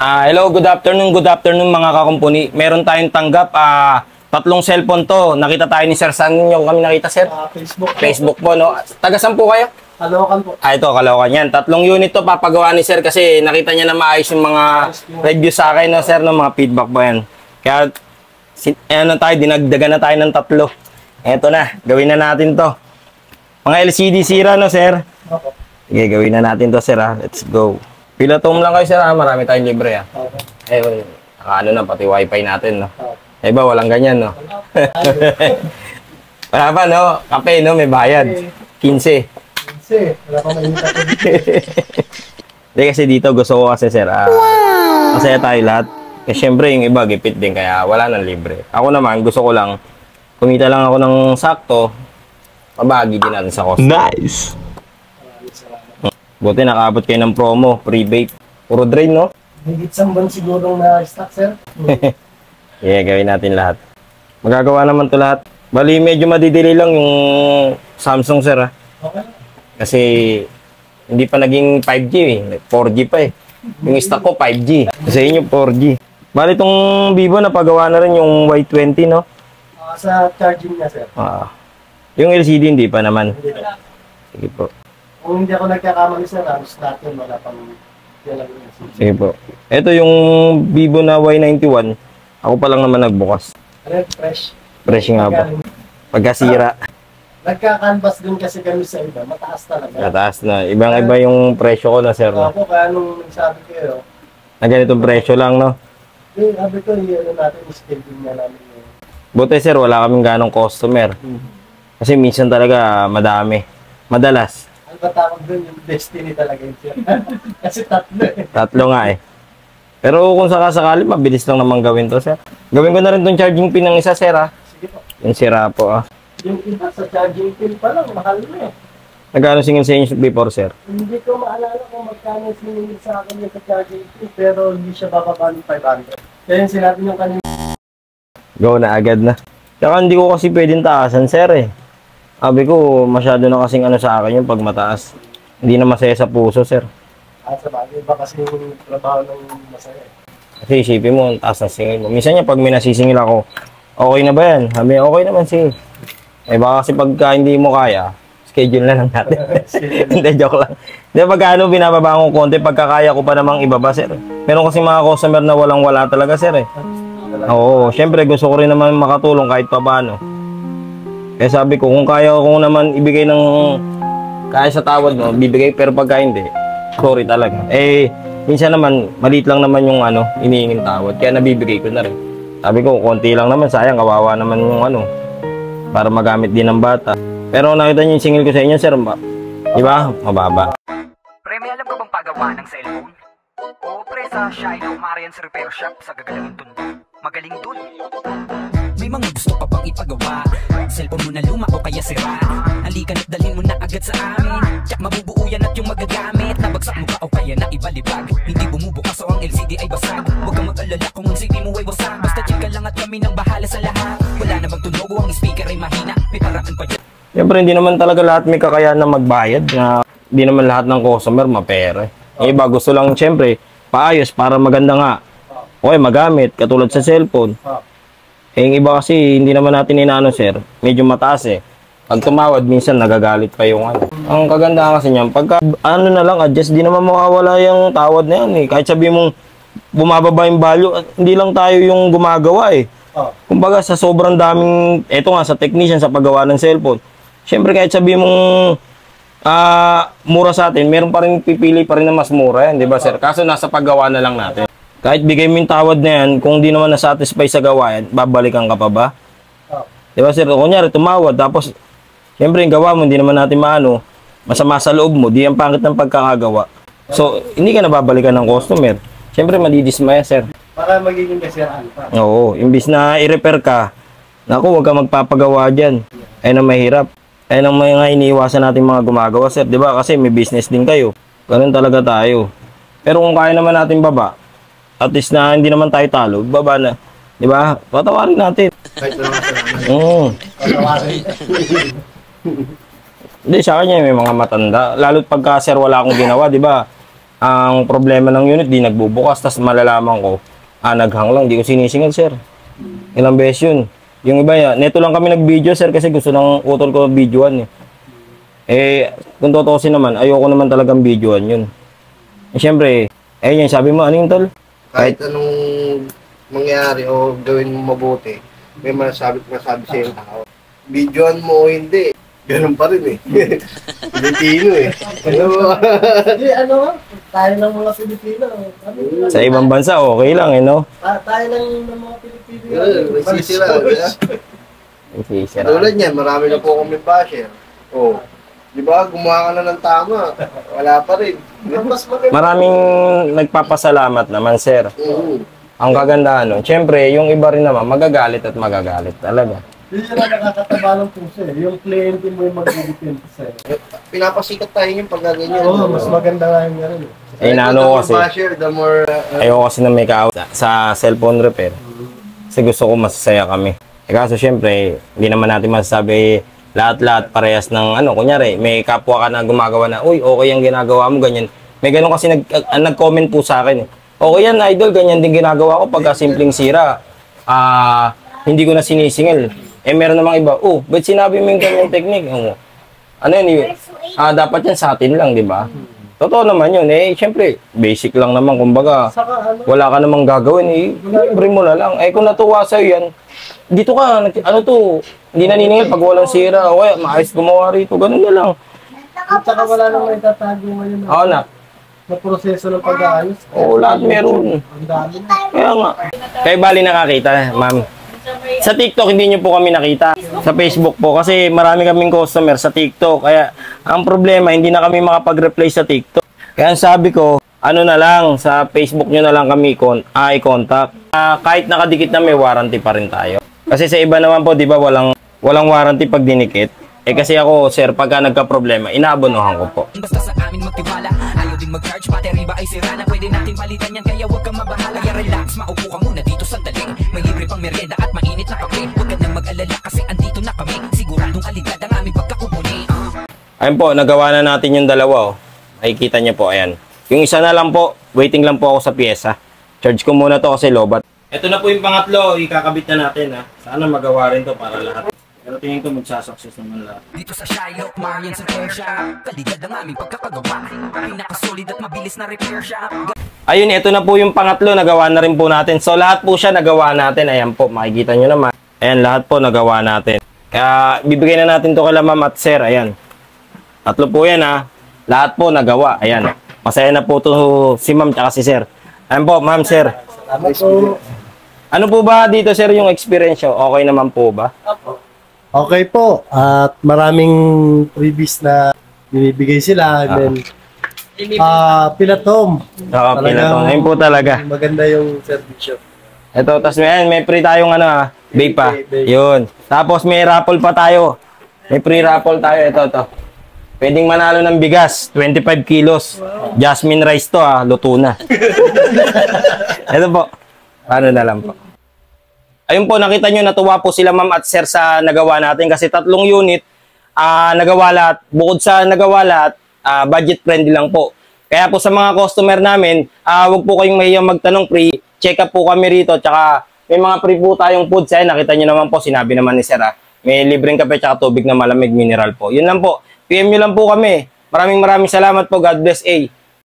Hello, good afternoon mga kakumpuni. Meron tayong tanggap, tatlong cellphone to. Nakita tayo ni Sir. Saan nyo kami nakita, Sir? Facebook. Facebook po, no? Taga-saan po kayo? Caloocan po. Ito, Caloocan yan. Tatlong unit to papagawa ni Sir kasi nakita niya na maayos yung mga review sa akin, no, Sir, no? Mga feedback po yan. Kaya, dinagdagan na tayo ng tatlo. Eto na, gawin na natin to. Mga LCD sira, no, Sir? Opo. Sige, gawin na natin to, Sir, ha? Let's go. Pilatom lang kayo, Sir, ha? Marami tayong libre, ha? Okay. Na, pati wifi natin, no? Iba, walang ganyan, no? Wala pa, no? Kape, no? May bayad. 15. Wala pa mainit ako. Hindi, kasi dito gusto ko kasi, Sir, masaya tayo lahat. Kasi syempre, yung iba, gipit din, kaya wala nang libre. Ako naman, gusto ko lang, kumita lang ako ng sakto, pabagi din natin sa cost. Nice! Buti nakaabot kayo ng promo, pre-vape. Puro drain, no? Higit samban sigurong na-stock, Sir. Yeah, gawin natin lahat. Magagawa naman to lahat. Bali, medyo madidili lang yung Samsung, Sir, ha? Okay. Kasi hindi pa naging 5G, eh. 4G pa, eh. Yung stock ko, 5G. Sa inyo, 4G. Bali, itong Vivo, napagawa na rin yung Y20, no? Sa charging niya, Sir. Yung LCD, hindi pa naman. Hindi na. Sige po. Kung hindi ako nagkakamali, Sir, halos natin wala pang yan lang yung Sige po. Ito yung Vivo na Y91. Ako pa lang naman nagbukas. Red, fresh. Fresh nga po. Pagkasira. Nagka-canvas din kasi kami sa iba. Mataas talaga. Mataas na. Ibang-iba yung presyo ko na, Sir. No? Ako, kaya nung nagsabi kayo, Na ganitong presyo lang, no? sabi ko, ano natin, schedule niya namin yung... Buti, Sir, wala kaming ganong customer. Kasi minsan talaga madami. Madalas. Ano ba tawag doon? Yung destiny talaga yun, Sir. Kasi tatlo eh. Tatlo nga eh. Pero kung sakasakali, mabilis lang naman gawin to, Sir. Gawin ko na rin tong charging pin ng isa, Sir, ha? Sige po. Yung sira po, ah. Yung iba sa charging pin pa lang, mahal na eh. Nagkano singil sa inyo before, Sir? Hindi ko maalala kung magkano siningil sa akin yung sa charging pin, pero hindi siya bababa ng 500. Kaya yung sinabi nyo kanina. Go na agad na. Tsaka hindi ko kasi pwedeng taasan, Sir, eh. Sabi ko, masyado na kasing ano sa akin yung pag mataas. Hindi na masaya sa puso, Sir. Sa bagay, iba kasi yung trabaho ng masaya eh. Kasi isipin mo, ang taas ng singil mo. Minsan niya, pag may nasisingil ako, okay na ba yan? Sabi, okay naman, si. Eh, baka kasi pagka hindi mo kaya, schedule na lang natin. Hindi, joke lang. Hindi, pagka ano, binababa ko konti, pagkakaya ko pa namang ibaba, Sir. Meron kasi mga customer na walang-wala talaga, Sir, eh. Oo, syempre, gusto ko rin naman makatulong kahit pa paano. Kaya sabi ko, kung kaya ko naman ibigay ng kaya sa tawad mo, bibigay, pero pagka hindi, sorry talaga. Eh, minsan naman, maliit lang naman yung ano, iniingin tawad, kaya nabibigay ko na rin. Sabi ko, konti lang naman, sayang, kawawa naman yung ano, para magamit din ng bata. Pero nakita niyo yung singil ko sa inyo, Sir, di ba? Mababa. Pre, may alam ka bang pagawa ng cellphone? Oo, pre, sa Shine of Marian's Repair Shop sa gagalangin tundo. Magaling dun. May mga gusto ka bang ipagawa? Cellphone mo na luma o kaya sira? Halika na't dalhin mo na agad sa amin. Tsak mabubuo yan at yung magagamit. Nabagsak mo ba o kaya na ibalibag? Hindi bumubukas o ang LCD ay basag. Huwag kang mag-alala kung ang CD mo ay wasak. Basta check ka lang at kami nang bahala sa lahat. Wala namang tunog o ang speaker ay mahina. May paraan pa yan. Siyempre, hindi naman talaga lahat may kakayahan na magbayad. Na hindi naman lahat ng customer mapera. Yung iba gusto lang, siyempre, paayos para maganda nga. Okay, magamit, katulad sa cellphone. Eh, yung iba kasi, hindi naman natin inaano, Sir. Medyo mataas eh. Pag tumawad, minsan nagagalit pa yung ano. Ang kagandahan kasi niyan, pagka ano na lang, adjust, di naman mawawala yung tawad na yan eh. Kahit sabihin mong bumababa yung value, hindi lang tayo yung gumagawa eh. Kumbaga sa sobrang daming, eto nga sa technician sa paggawa ng cellphone, syempre kahit sabihin mong mura sa atin, meron pa rin pipili pa rin na mas mura yan, di ba, Sir? Kaso nasa paggawa na lang natin. Kahit bigay mo yung tawad na yan, kung di naman na-satisfy sa gawain, babalikan ka pa ba? Di ba, Sir? Kunyari, tumawad, tapos, syempre, yung gawa mo, hindi naman natin maano, masama sa loob mo, di ang pangit ng pagkakagawa. So, hindi ka nababalikan ng customer. Syempre, madidismaya, Sir. Para magiging kasiraan pa. Oo, imbis na i-repair ka, naku, huwag ka magpapagawa dyan. Ayun ang mahirap. Ayun ang mga iniiwasan natin mga gumagawa, Sir. Di ba? Kasi may business din kayo. Ganun talaga tayo. Pero kung kaya naman natin baba, at least na hindi naman tayo talo, baba na. Di ba? Patawarin natin. Patawarin. Hindi, sa kanya may mga matanda. Lalo't pagka, Sir, wala akong ginawa, di ba? ang problema ng unit, di nagbubukas, tapos malalaman ko, naghang lang, di ko sinisingil, sir. Ilang beses yun. Yung iba, neto lang kami nag-video, sir, kasi gusto ng utol ko videoan, eh. Kung totoo naman, ayoko naman talagang videoan yun. Siyempre, ayun yan, sabi mo, ano yung tol? Kahit anong mangyari o gawin mo mabuti, may masabi sa yung tao. Videoan mo o hindi, ganun pa rin eh. Pilipino eh. Hindi, tayo ng mga Pilipino. Sa ibang bansa, okay lang, no? Tayo lang ng mga Pilipino. Masisira. Masisira. Tulad niyan, marami na po kami basher. Oh. Di ba, gumawa ka na ng tama. Wala pa rin. Maraming nagpapasalamat naman, sir. Ang kagandahan nun, siyempre, yung iba rin naman, magagalit at magagalit talaga. Hindi sila nakakataba ng puso eh. Yung kliyente mo yung mag-depend sa'yo. Pinapasikat tayo yung pagkaganyan. Oo, mas maganda nga yung gano'n eh. Inaano ko kasi, basher, the more... ayoko kasi na may kaawit sa cellphone repair. Kasi gusto ko masasaya kami. Kaso siyempre, hindi naman natin masasabi lahat-lahat parehas ng kunyari, may kapwa ka na gumagawa na, uy, okay yung ginagawa mo, ganyan. May ganun kasi nag-comment po sa akin. Okay yan, idol, ganyan din ginagawa ko pagka simpleng sira. Hindi ko na sinisingil. Meron namang iba, ba't sinabi mo yung ganyang technique? Ano yun, dapat yan sa atin lang, di ba? Totoo naman yun, syempre, basic lang naman, kumbaga, wala ka namang gagawin, libre mo na lang. Kung natuwa sa'yo yan, dito ka, hindi naniningil pag walang sira, o kaya maayos gumawa rito, ganun na lang. At saka wala namang itatago ngayon na proseso ng pag-aayos. Lahat meron. Ang dami na. Kaya nga. Kaya bali nakakita, ma'am. Sa TikTok, hindi nyo po kami nakita. Sa Facebook po, kasi marami kaming customer sa TikTok. Kaya, ang problema, hindi na kami makapag-reply sa TikTok. Kaya sabi ko, na lang, sa Facebook nyo na lang kami i-contact. Kahit nakadikit na may warranty pa rin tayo. Kasi sa iba naman po, di ba, walang warranty pag dinikit. Kasi ako, sir, pagka nagka-problema, inaabonohan ko po. Basta sa amin magtiwala, ayaw din mag-charge, battery ba ay sira na, pwede natin palitan yan, kaya huwag kang mabahala. Kaya relax, maupo ka muna dito sandali, may libre pang merienda at mainit na kape. Huwag ka nang mag-alala kasi andito na kami, siguradong aligad ang aming pagkakumuni. Ayun po, nagawa na natin yung dalawa. Makikita niyo po, ayan. Yung isa na lang po, waiting lang po ako sa pyesa. Charge ko muna to kasi lobat. Ito na po yung pangatlo, ikakabit na natin. Sana magawa rin to para lahat. Pero tingin ko magsasucess naman lahat. Dito sa Shylock, Marian's Repair Shop, kalidad ang aming pagkakagawa, pinakasolid at mabilis na repair shop. Ayun, ito na po yung pangatlo, nagawa na rin po natin. So lahat po siya nagawa natin. Ayan po, makikita nyo naman. Ayan, lahat po nagawa natin. Kaya bibigay na natin to kay ma'am at sir. Ayan. Tatlo po yan Lahat po nagawa. Ayan. Masaya na po to si ma'am at si sir. Ayan po, ma'am, sir. Salamat po. Ano po ba dito, sir, yung experience nyo? Okay naman po ba? Okay po. At maraming freebies na binibigay sila. And then, Pilatom. Pilatom. Ayun po talaga. Maganda yung servisyo. Ito, tapos may free tayong vape pa. Yun. Tapos may raffle pa tayo. May free raffle tayo. Ito. Pwedeng manalo ng bigas. 25 kilos. Wow. Jasmine rice to luto na. Ito po. Paano na lang po. Ayun po, nakita nyo, natuwa po sila ma'am at sir sa nagawa natin kasi 3 unit nagawa lahat. Bukod sa nagawa lahat, budget friendly lang po. Kaya po sa mga customer namin, wag po kayong mahiyang magtanong, check up po kami rito. Tsaka may mga free po tayong food. Sa nakita nyo naman po, sinabi naman ni sir may libreng kape tsaka tubig na malamig mineral po. Yun lang po. PM nyo lang po kami. Maraming salamat po. God bless.